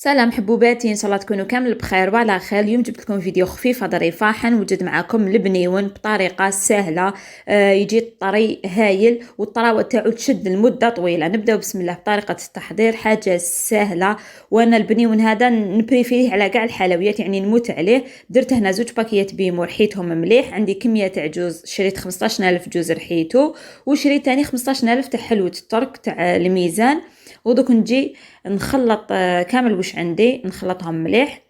سلام حبوباتي، ان شاء الله تكونوا كامل بخير وعلى خير. اليوم جبت لكم فيديو خفيف ظريفه. حنوجد معكم البنيون بطريقه سهله. يجي الطري هايل والطراوه تاعو تشد لمده طويله. نبداو بسم الله بطريقه التحضير، حاجه سهله. وانا البنيون هذا نبريفيه على كاع الحلويات، يعني نموت عليه. درت هنا 2 باكيات بيمو، رحيتهم مليح. عندي كميه تاع جوز، شريت 15000 جوز رحيته، وشريت ثاني 15000 تاع حلوه الترك تاع الميزان. ودوك نجي نخلط كامل واش عندي، نخلطهم مليح.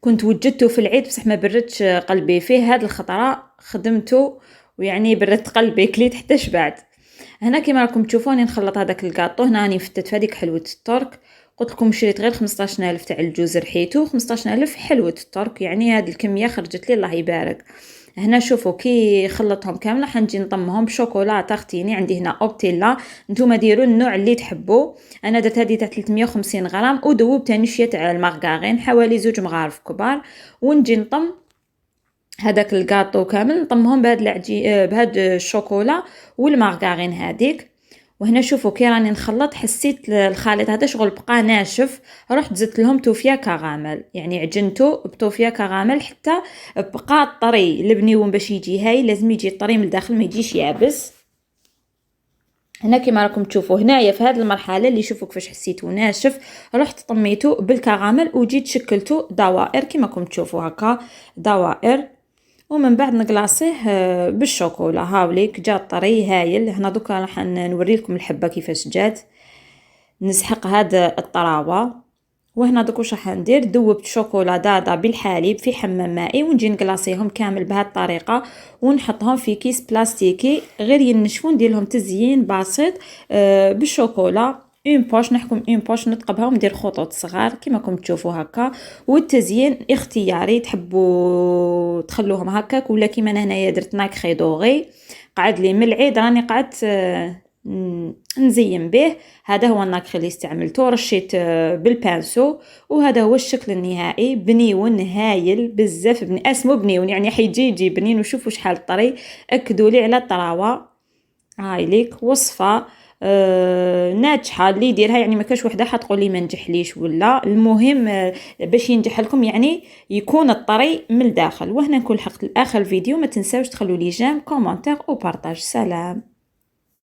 كنت وجدته في العيد بصح ما بردش قلبي فيه، هاد الخطره خدمته ويعني بردت قلبي، كليت حتى شبعت. هنا كيما راكم تشوفوني نخلط هذاك الكاطو. هنا راني فتت في هذيك حلوه الترك. قلت لكم شريت غير 15000 تاع الجوز رحيته، 15000 حلوه الترك، يعني هذه الكميه خرجت لي الله يبارك. هنا شوفوا كي خلطهم كامله حنجي نطمهم بشوكولا تختيني. عندي هنا اوبتيلا، نتوما ديروا النوع اللي تحبوا. انا درت هذه تاع 350 غرام، ودوبت ثاني شويه تاع المارغرين، حوالي 2 مغارف كبار. ونجي نطم هذاك الكاطو كامل، نطمهم بهاد بهاد الشوكولا والمارغرين هذيك. وهنا شوفوا كي راني نخلط حسيت الخليط هذا شغل بقى ناشف، رحت زدت لهم توفيا كراميل، يعني عجنته بتوفيا كراميل حتى بقى الطري. البنيون باش يجي هاي لازم يجي الطري من الداخل، ما يجيش يابس. هنا كيما راكم تشوفوا هنايا في هذه المرحله اللي شوفوا كيفاش حسيته ناشف، رحت طميته بالكراميل وجيت شكلته دوائر كيما راكم تشوفوا هكا دوائر. ومن بعد نقلاصيه بالشوكولا. هاوليك جا طري هايل. هنا دوكا راح نوري لكم الحبه كيفاش جات. نسحق هذا الطراوه. وهنا دوك واش راح ندير، ذوبت شوكولا دادا بالحليب في حمام مائي، ونجي نقلاصيهم كامل بهذه الطريقه، ونحطهم في كيس بلاستيكي غير ينشفون. ندير لهم تزيين بسيط بالشوكولا. اون بوش نحكم اون بوش نتقبها وندير خطوط صغار كيما راكم تشوفوا هكا. والتزيين اختياري، تحبوا تخلوهم هكاك ولا كيما انا هنايا درت ناكخي دوغي. قعد لي من العيد راني قعدت نزين به. هذا هو الناكخي اللي استعملته، رشيت بالبانسو. وهذا هو الشكل النهائي. بنيون هايل بزاف، اسمه بنيون يعني حيجي بنين. وشوفوا شحال طري، اكدوا لي على الطراوه. هاي ليك وصفه ناجحه اللي يديرها، يعني ما كاش وحده حتقول لي ما نجحليش ولا. المهم باش ينجح لكم يعني يكون الطري من الداخل. وهنا نكون لحقت لاخر الفيديو. ما تنساوش تخلوا لي جيم كومونتير او بارطاج. سلام.